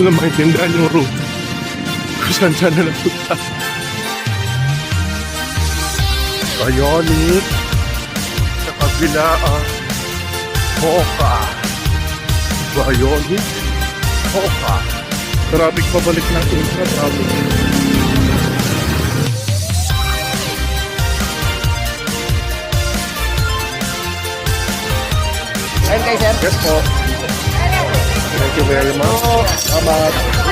ko lang maintindihan yung route. Kung saan na napunta. Bionic. Sa kabila, Hoka. Bionic. Hoka. Traffic pabalik natin sa traffic. Ayun kay sir. Yes po. Thank you very much. Salamat.